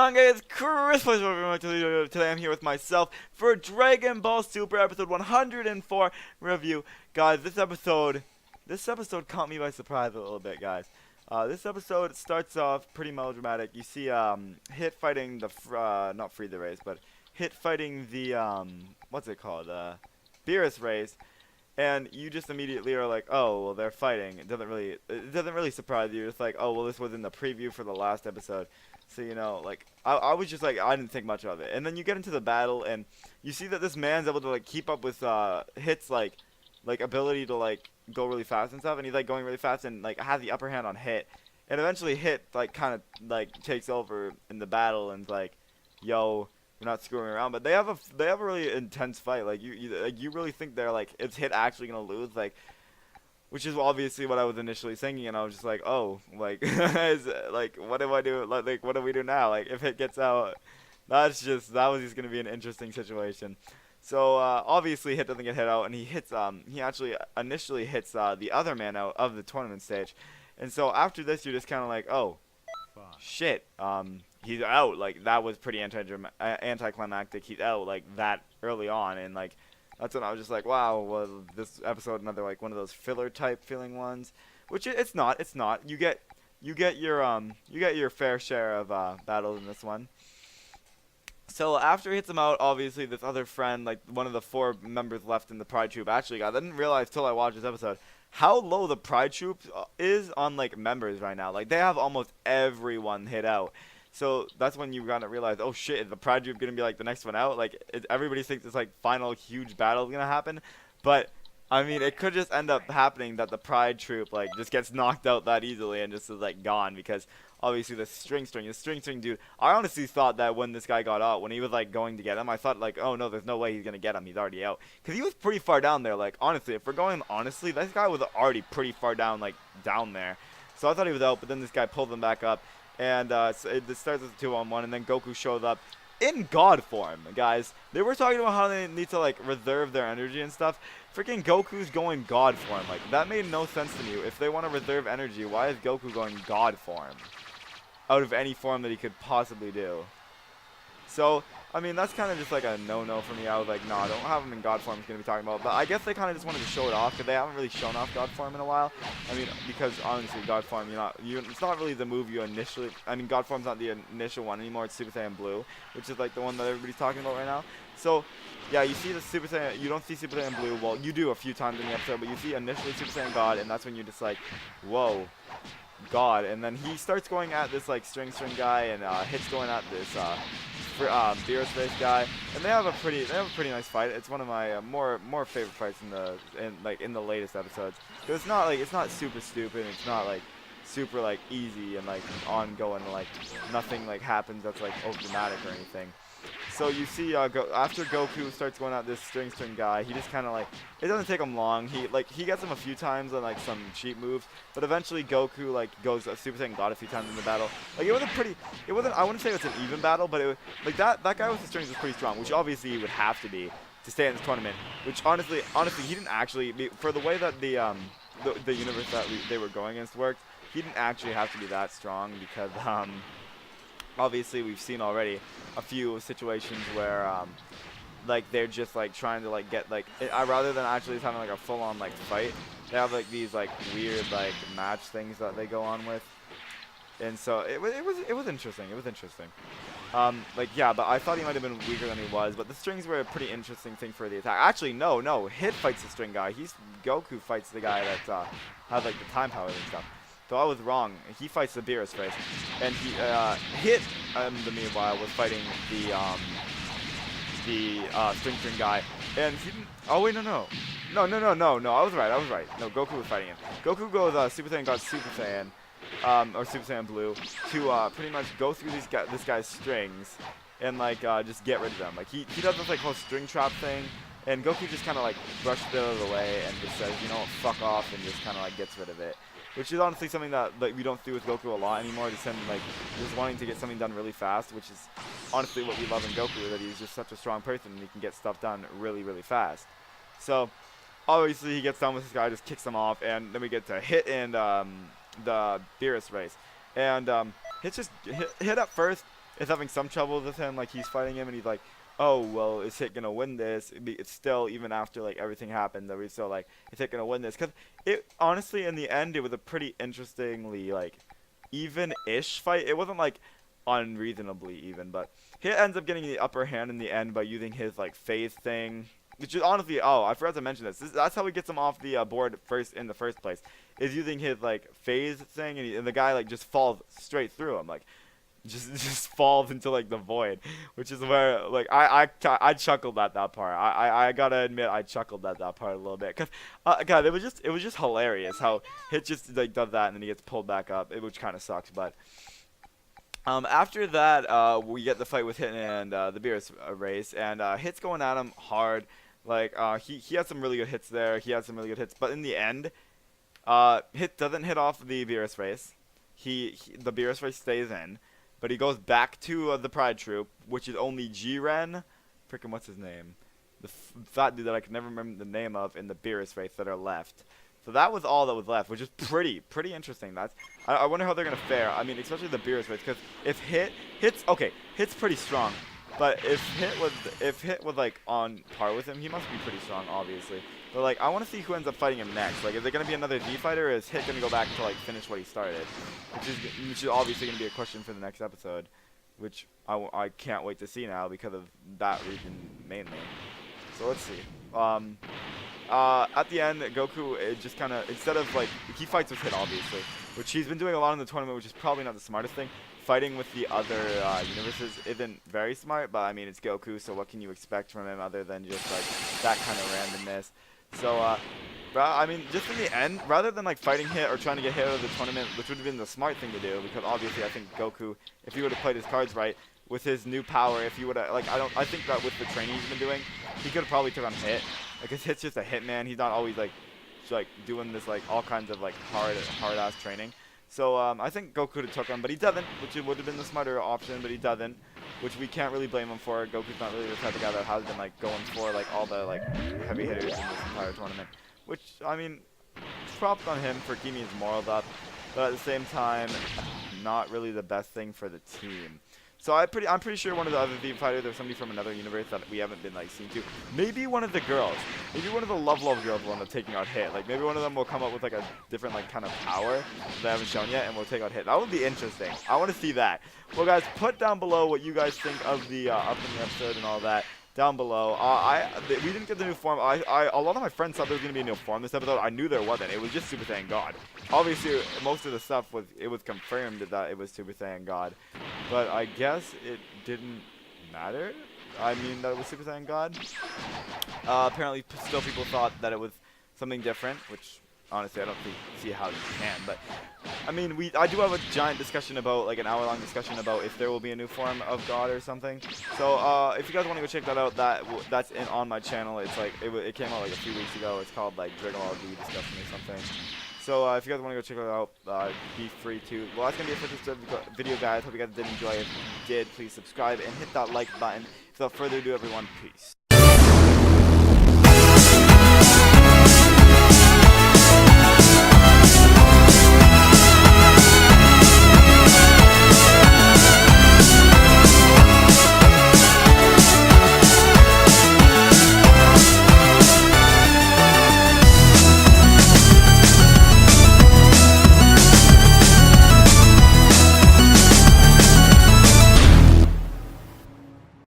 on, guys? Today I'm here with myself for Dragon Ball Super episode 104 review. Guys, this episode caught me by surprise a little bit, guys. This episode starts off pretty melodramatic. You see Hit fighting the not Free the Race, but Hit fighting the what's it called? Beerus Race. And you just immediately are like, oh, well, they're fighting. It doesn't really surprise you. It's like, oh, well, this was in the preview for the last episode. So, you know, like, I was just like, I didn't think much of it. And then you get into the battle, and you see that this man's able to, like, keep up with Hit's, like ability to, like, go really fast and stuff. And he's, like, going really fast and, like, has the upper hand on Hit. And eventually Hit, like, kind of, like, takes over in the battle and, like, yo, we're not screwing around. But they have a really intense fight. Like, you really think they're, like, is Hit actually going to lose? Like, which is obviously what I was initially thinking, and I was just like, oh, like, like, what do I do? Like, what do we do now? Like, if Hit gets out, that was just going to be an interesting situation. So, obviously, Hit doesn't get hit out, and he actually initially hits, the other man out of the tournament stage. And so, after this, you're just kind of like, oh, shit, he's out. Like, that was pretty anticlimactic. He's out, like, that early on, and, like, that's when I was just like, wow, well, this episode another like one of those filler type feeling ones, which it's not. It's not. You get your fair share of battles in this one. So after he hits him out, obviously this other friend, like one of the 4 members left in the Pride Troop, actually got. I didn't realize till I watched this episode how low the Pride Troop is on like members right now. Like they have almost everyone hit out. So that's when you gotta realize, oh shit, is the Pride Troop gonna be like the next one out? Like everybody thinks this like final huge battle is gonna happen, but I mean it could just end up happening that the Pride Troop like just gets knocked out that easily and just is like gone, because obviously the string dude. I honestly thought that when this guy got out, when he was like going to get him, I thought like, oh no, there's no way he's gonna get him. He's already out, because he was pretty far down there. Like honestly, if we're going honestly, this guy was already pretty far down, like down there. So I thought he was out, but then this guy pulled him back up. And so it starts with a 2-on-1, and then Goku shows up in God form, guys. They were talking about how they need to, like, reserve their energy and stuff. Freaking Goku's going God form. Like, that made no sense to me. If they want to reserve energy, why is Goku going God form? Out of any form that he could possibly do. So, I mean, that's kind of just like a no-no for me. I was like, no, don't have him in God form. He's going to be talking about. But I guess they kind of just wanted to show it off, because they haven't really shown off God form in a while. I mean, because honestly, God form, it's not really the move you initially. I mean, God form's not the initial one anymore. It's Super Saiyan Blue, which is like the one that everybody's talking about right now. So, yeah, you see the Super Saiyan. You don't see Super Saiyan Blue. Well, you do a few times in the episode, but you see initially Super Saiyan God, and that's when you're just like, whoa, God. And then he starts going at this like string guy, and Hit's going at this Beerus Race guy, and they have a pretty nice fight. It's one of my more favorite fights in the latest episodes. It's not super stupid. It's not like super like easy and like ongoing. Like nothing like happens that's like dramatic or anything. So you see, after Goku starts going at this string guy, he just kind of like, it doesn't take him long. He gets him a few times on like some cheap moves, but eventually Goku like goes Super Saiyan God a few times in the battle. Like it wasn't, I wouldn't say it was an even battle, but it was like that guy with the strings was pretty strong, which obviously he would have to be to stay in this tournament. Which honestly he didn't actually, for the way that the universe that they were going against worked, he didn't actually have to be that strong, because obviously we've seen already a few situations where like they're just like trying to like get like rather than actually just having like a full-on like fight, they have like these like weird like match things that they go on with. And so it was interesting. Like yeah, but I thought he might have been weaker than he was, but the strings were a pretty interesting thing for the attack. Actually no, Hit fights the string guy. Goku fights the guy that had like the time powers and stuff. So I was wrong. He fights the Beerus Race, and he Hit in the meanwhile was fighting the string guy, and he didn't. Oh wait, no. I was right. No, Goku was fighting him. Goku goes Super Saiyan God Super Saiyan, or Super Saiyan Blue, to pretty much go through this guy's strings, and like just get rid of them. Like he does this like whole string trap thing. And Goku just kind of like brushes it out of the way and just says, you know, fuck off, and just kind of like gets rid of it. Which is honestly something that like we don't do with Goku a lot anymore. Just wanting to get something done really fast, which is honestly what we love in Goku, that he's just such a strong person and he can get stuff done really fast. So obviously he gets done with this guy, just kicks him off, and then we get to Hit and the Beerus Race. And Hit up first is having some trouble with him. Like he's fighting him and he's like, oh well, is Hit gonna win this? It's still, even after like everything happened, that we still like, is Hit gonna win this? Because it honestly, in the end, it was a pretty interestingly like even-ish fight. It wasn't like unreasonably even, but Hit ends up getting the upper hand in the end by using his like phase thing, which is honestly, oh, I forgot to mention that's how he gets him off the board first in the first place, is using his like phase thing, and the guy like just falls straight through him, like just falls into like the void, which is where like I chuckled at that part. I gotta admit, I chuckled at that part a little bit, cause God, it was just hilarious how Hit just like does that and then he gets pulled back up, which kind of sucks. But after that, we get the fight with Hit and the Beerus race, and Hit's going at him hard. Like he had some really good hits there. He had some really good hits, but in the end, Hit doesn't hit off the Beerus race. The Beerus race stays in. But he goes back to the Pride Troop, which is only G-Ren, frickin' what's his name? The fat dude that I can never remember the name of in the Beerus race that are left. So that was all that was left, which is pretty interesting. I wonder how they're gonna fare. I mean, especially the Beerus race, because if Hit's pretty strong, but if Hit was like on par with him, he must be pretty strong, obviously. But like, I want to see who ends up fighting him next. Like, is it gonna be another Z fighter, or is Hit gonna go back to like finish what he started? Which is obviously gonna be a question for the next episode, which I can't wait to see now because of that reason mainly. So let's see. At the end, Goku just kind of, instead of like, he fights with Hit obviously, which he's been doing a lot in the tournament, which is probably not the smartest thing. Fighting with the other universes isn't very smart, but I mean, it's Goku, so what can you expect from him other than just like that kind of randomness? So, I mean, just in the end, rather than like fighting Hit or trying to get Hit out of the tournament, which would have been the smart thing to do, because obviously I think Goku, if he would have played his cards right, with his new power, if he would have, like, I think that with the training he's been doing, he could have probably took on Hit. Like, his Hit's just a Hitman. He's not always like doing this like all kinds of like hard ass training. So I think Goku could have took him, but he doesn't, which would have been the smarter option, but he doesn't, which we can't really blame him for. Goku's not really the type of guy that has been like going for like all the like heavy hitters in this entire tournament. Which, I mean, props on him for keeping his morals up, but at the same time, not really the best thing for the team. So I'm pretty sure one of the other V fighters, there's somebody from another universe that we haven't been like seen to. Maybe one of the girls, maybe one of the Love girls will end up taking out Hit. Like maybe one of them will come up with like a different like kind of power that I haven't shown yet, and we'll take out Hit. That would be interesting. I want to see that. Well, guys, put down below what you guys think of the upcoming episode and all that. Down below. We didn't get the new form. A lot of my friends thought there was gonna be a new form this episode. I knew there wasn't. It was just Super Saiyan God. Obviously, most of the stuff was confirmed that it was Super Saiyan God, but I guess it didn't matter. I mean, that it was Super Saiyan God. Apparently, still people thought that it was something different, which honestly I don't see how you can. But I mean, I do have a giant discussion about, like an hour-long discussion about if there will be a new form of God or something. So if you guys want to go check that out, that's on my channel. It's like it came out like a few weeks ago. It's called like Dragon Ball Z discussion or something. So if you guys want to go check it out, be free to. Well, that's gonna be it for this video, guys. Hope you guys did enjoy it. If you did, please subscribe and hit that like button. Without further ado, everyone, peace.